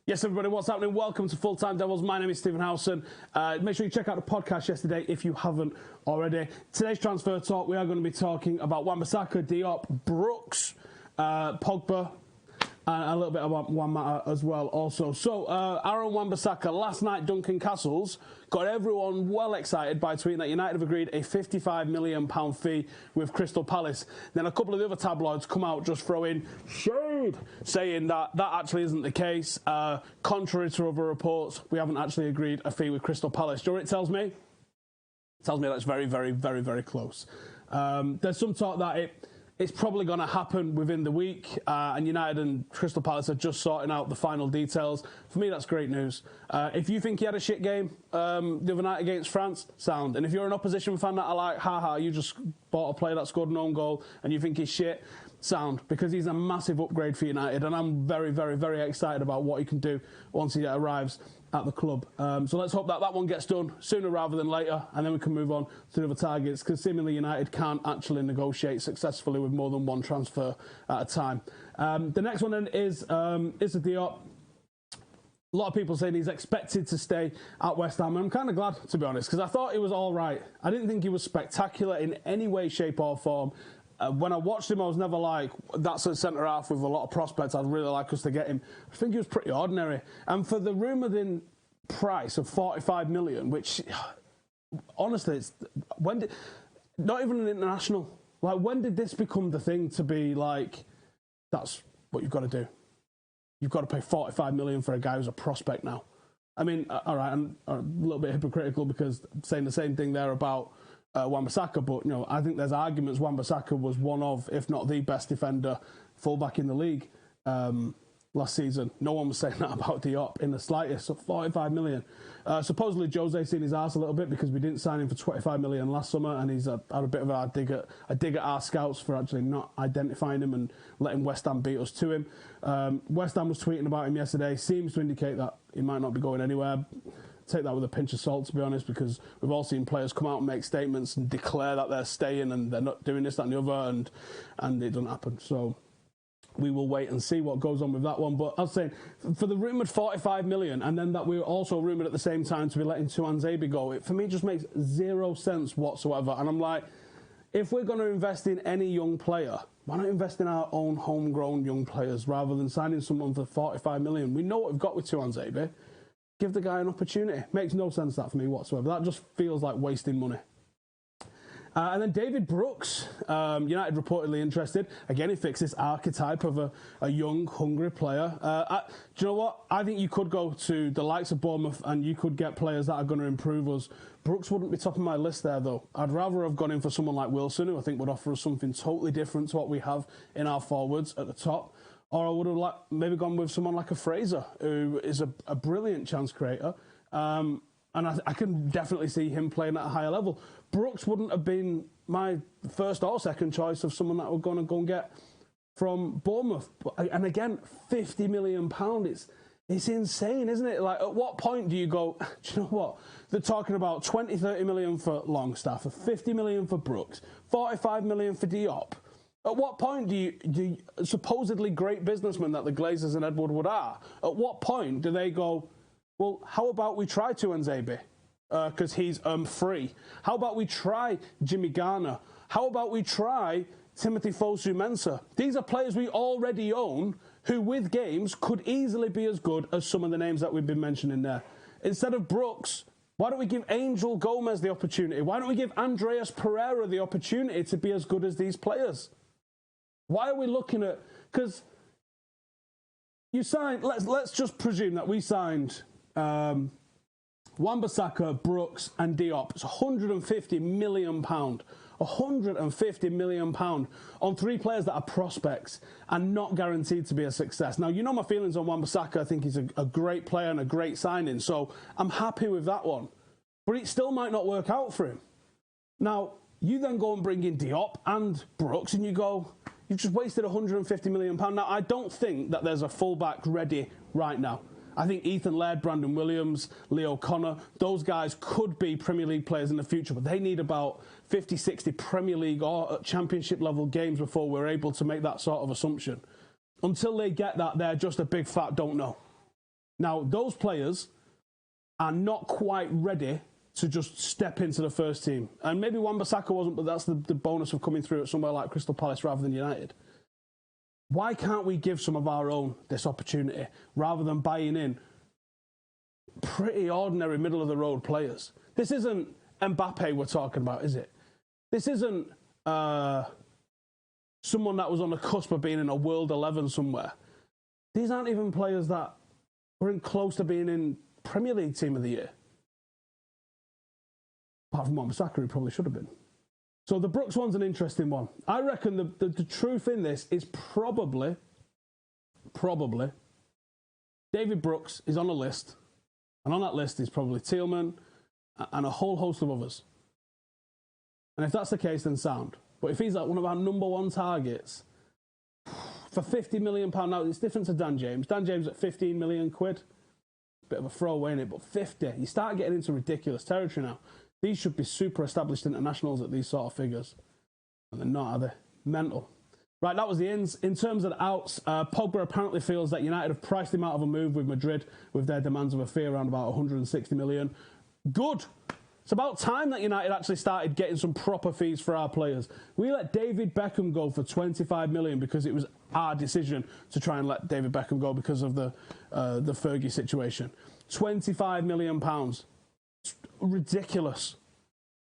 Yes, everybody, what's happening? Welcome to Full Time Devils. My name is Stephen Howson. Make sure you check out the podcast yesterday if you haven't already. Today's transfer talk, we are going to be talking about Wan Bissaka, Diop, Brooks, Pogba, and a little bit about Juan Mata as well also. So, Aaron Wan Bissaka, last night Duncan Castles got everyone well excited by tweeting that United have agreed a £55 million fee with Crystal Palace. Then a couple of the other tabloids come out just throwing shade, saying that that actually isn't the case. Contrary to other reports, we haven't actually agreed a fee with Crystal Palace. Do you know what it tells me? It tells me that's very, very, very, very close. There's some talk that it's probably going to happen within the week, and United and Crystal Palace are just sorting out the final details. For me, that's great news. If you think he had a shit game the other night against France, sound. And if you're an opposition fan that are like, haha, you just bought a player that scored an own goal and you think he's shit, sound. Because he's a massive upgrade for United, and I'm very, very, very excited about what he can do once he arrives at the club. So let's hope that that one gets done sooner rather than later, and then we can move on to the other targets, because seemingly United can't actually negotiate successfully with more than one transfer at a time. The next one then is Issa Diop. A lot of people saying he's expected to stay at West Ham, and I'm kind of glad, to be honest, because I thought he was all right. I didn't think he was spectacular in any way, shape or form. When I watched him, I was never like, that's a centre-half with a lot of prospects. I'd really like us to get him. I think he was pretty ordinary. And for the rumoured in price of 45 million, which, honestly, not even an international. Like, when did this become the thing to be like, that's what you've got to do? You've got to pay 45 million for a guy who's a prospect now. I mean, all right, I'm a little bit hypocritical because I'm saying the same thing there about Wan Bissaka, but I think there's arguments Wan Bissaka was one of, if not the best defender fullback in the league last season. No one was saying that about Diop in the slightest. So 45 million. Supposedly Jose's seen his arse a little bit because we didn't sign him for 25 million last summer, and he's had a bit of a dig at our scouts for actually not identifying him and letting West Ham beat us to him. West Ham was tweeting about him yesterday. Seems to indicate that he might not be going anywhere. Take that with a pinch of salt, to be honest, because we've all seen players come out and make statements and declare that they're staying and they're not doing this, that and the other, and it doesn't happen. So we will wait and see what goes on with that one. But I was saying, for the rumoured 45 million, and then that we were also rumoured at the same time to be letting Tuanzebe go, it for me just makes zero sense whatsoever. And I'm like, if we're going to invest in any young player, why not invest in our own homegrown young players rather than signing someone for 45 million? We know what we've got with Tuanzebe. Give the guy an opportunity. Makes no sense, that, for me whatsoever. That just feels like wasting money. And then David Brooks, United reportedly interested. Again, he fits this archetype of a young, hungry player. Do you know what? I think you could go to the likes of Bournemouth and you could get players that are going to improve us. Brooks wouldn't be top of my list there, though. I'd rather have gone in for someone like Wilson, who I think would offer us something totally different to what we have in our forwards at the top. Or I would have maybe gone with someone like a Fraser, who is a brilliant chance creator. And I can definitely see him playing at a higher level. Brooks wouldn't have been my first or second choice of someone that we're going to go and get from Bournemouth. And again, £50 million. It's insane, isn't it? Like, at what point do you go, do you know what? They're talking about 20, 30 million for Longstaff, 50 million for Brooks, 45 million for Diop. At what point do you supposedly great businessmen that the Glazers and Ed Woodward are, at what point do they go, well, how about we try Tuanzebe? Because he's free. How about we try Jimmy Garner? How about we try Timothy Fosu-Mensah? These are players we already own who, with games, could easily be as good as some of the names that we've been mentioning there. Instead of Brooks, why don't we give Angel Gomez the opportunity? Why don't we give Andreas Pereira the opportunity to be as good as these players? Why are we looking at... Because you signed... Let's just presume that we signed Wan Bissaka, Brooks and Diop. It's £150 million. £150 million on three players that are prospects and not guaranteed to be a success. Now, you know my feelings on Wan Bissaka. I think he's a great player and a great signing, so I'm happy with that one. But it still might not work out for him. Now, you then go and bring in Diop and Brooks and you go... You've just wasted £150 million. Now, I don't think that there's a fullback ready right now. I think Ethan Laird, Brandon Williams, Leo Connor, those guys could be Premier League players in the future, but they need about 50, 60 Premier League or Championship level games before we're able to make that sort of assumption. Until they get that, they're just a big fat don't know. Now, those players are not quite ready to just step into the first team. And maybe Wan Bissaka wasn't, but that's the bonus of coming through at somewhere like Crystal Palace rather than United. Why can't we give some of our own this opportunity rather than buying in pretty ordinary middle-of-the-road players? This isn't Mbappe we're talking about, is it? This isn't someone that was on the cusp of being in a World 11 somewhere. These aren't even players that were in close to being in Premier League Team of the Year. Apart from Juan Bissaka, who probably should have been. So the Brooks one's an interesting one. I reckon the truth in this is probably David Brooks is on a list, and on that list is probably Tielemans and a whole host of others. And if that's the case, then sound. But if he's like one of our number one targets for £50 million, now it's different to Dan James. Dan James at 15 million quid. Bit of a throwaway in it, but 50. You start getting into ridiculous territory now. These should be super established internationals at these sort of figures. And they're not, are they? Mental. Right, that was the ins. In terms of the outs, Pogba apparently feels that United have priced him out of a move with Madrid with their demands of a fee around about 160 million. Good. It's about time that United actually started getting some proper fees for our players. We let David Beckham go for 25 million because it was our decision to try and let David Beckham go because of the Fergie situation. 25 million pounds. Ridiculous.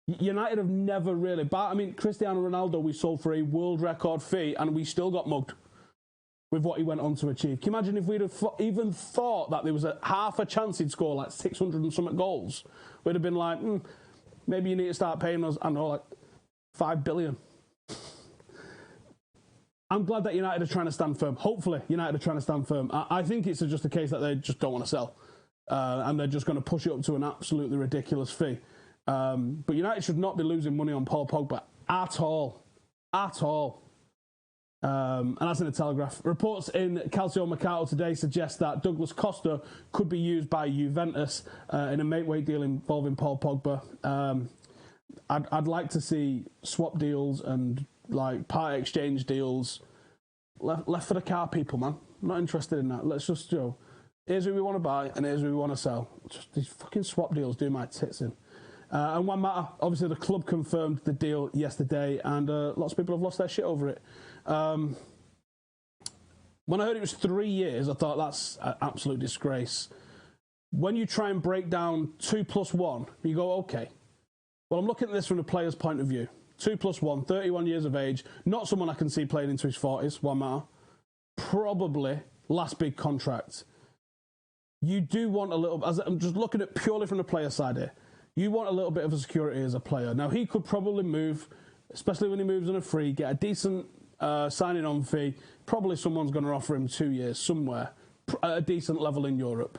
United have never really... I mean, Cristiano Ronaldo we sold for a world record fee and we still got mugged with what he went on to achieve. Can you imagine if we'd have even thought that there was half a chance he'd score like 600 and something goals? We'd have been like, maybe you need to start paying us, I know, like 5 billion. I'm glad that United are trying to stand firm. Hopefully, United are trying to stand firm. I think it's just a case that they just don't want to sell. And they're just going to push it up to an absolutely ridiculous fee. But United should not be losing money on Paul Pogba at all. At all. And that's in the Telegraph. Reports in Calcio Mercato today suggest that Douglas Costa could be used by Juventus in a mate-weight deal involving Paul Pogba. I'd like to see swap deals and like part exchange deals left for the car people, man. I'm not interested in that. Let's just, here's who we want to buy and here's who we want to sell. Just these fucking swap deals do my tits in. And Juan Mata, obviously the club confirmed the deal yesterday and lots of people have lost their shit over it. When I heard it was 3 years, I thought that's an absolute disgrace. When you try and break down 2 plus 1, you go, okay. Well, I'm looking at this from the player's point of view. 2 plus 1, 31 years of age, not someone I can see playing into his 40s, Juan Mata. Probably last big contract. You do want a little, as I'm just looking at purely from the player side here, you want a little bit of a security as a player. Now, he could probably move, especially when he moves on a free, get a decent signing on fee. Probably someone's going to offer him 2 years somewhere at a decent level in Europe.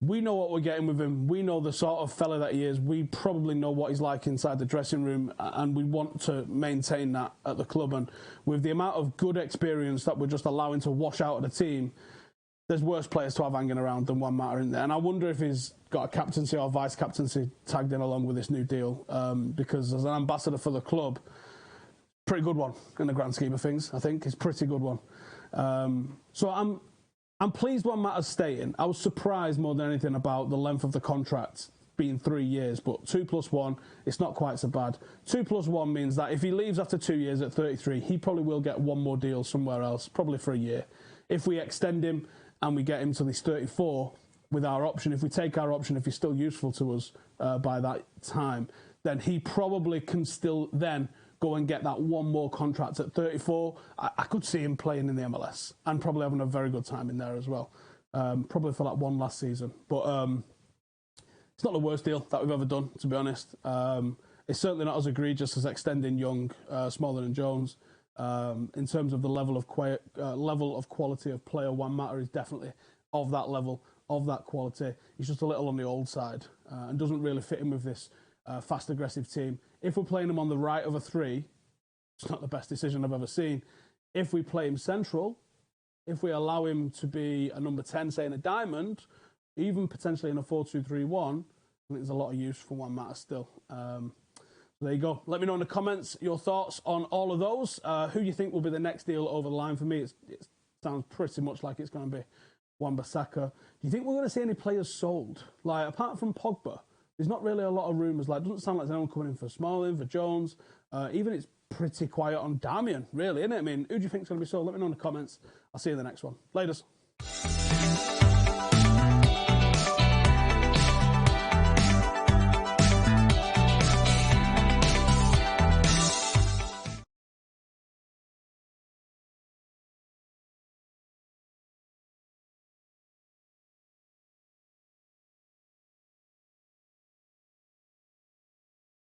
We know what we're getting with him. We know the sort of fella that he is. We probably know what he's like inside the dressing room, and we want to maintain that at the club. And with the amount of good experience that we're just allowing to wash out of the team, there's worse players to have hanging around than Juan Mata in there. And I wonder if he's got a captaincy or vice-captaincy tagged in along with this new deal, because as an ambassador for the club, pretty good one in the grand scheme of things, I think. It's a pretty good one. So I'm pleased Juan Mata's staying. I was surprised more than anything about the length of the contract being 3 years, but 2 plus 1, it's not quite so bad. 2 plus 1 means that if he leaves after 2 years at 33, he probably will get one more deal somewhere else, probably for a year. If we extend him and we get him till he's 34 with our option, if we take our option, if he's still useful to us by that time, then he probably can still then go and get that one more contract at 34. I could see him playing in the MLS and probably having a very good time in there as well. Probably for that one last season. But it's not the worst deal that we've ever done, to be honest. It's certainly not as egregious as extending Young, Smaller and Jones. In terms of the level of quality of player, Juan Mata is definitely of that level, of that quality. He's just a little on the old side and doesn't really fit in with this fast, aggressive team. If we're playing him on the right of a 3, it's not the best decision I've ever seen. If we play him central, if we allow him to be a number 10, say in a diamond, even potentially in a 4-2-3-1, I think there's a lot of use for Juan Mata still. There you go. Let me know in the comments your thoughts on all of those. Who you think will be the next deal over the line? For me, it sounds pretty much like it's going to be Wan Bissaka. Do you think we're going to see any players sold? Like, apart from Pogba, there's not really a lot of rumours. Like, it doesn't sound like there's anyone coming in for Smalling, for Jones. Even it's pretty quiet on Damian, really, isn't it? I mean, who do you think is going to be sold? Let me know in the comments. I'll see you in the next one. Laters.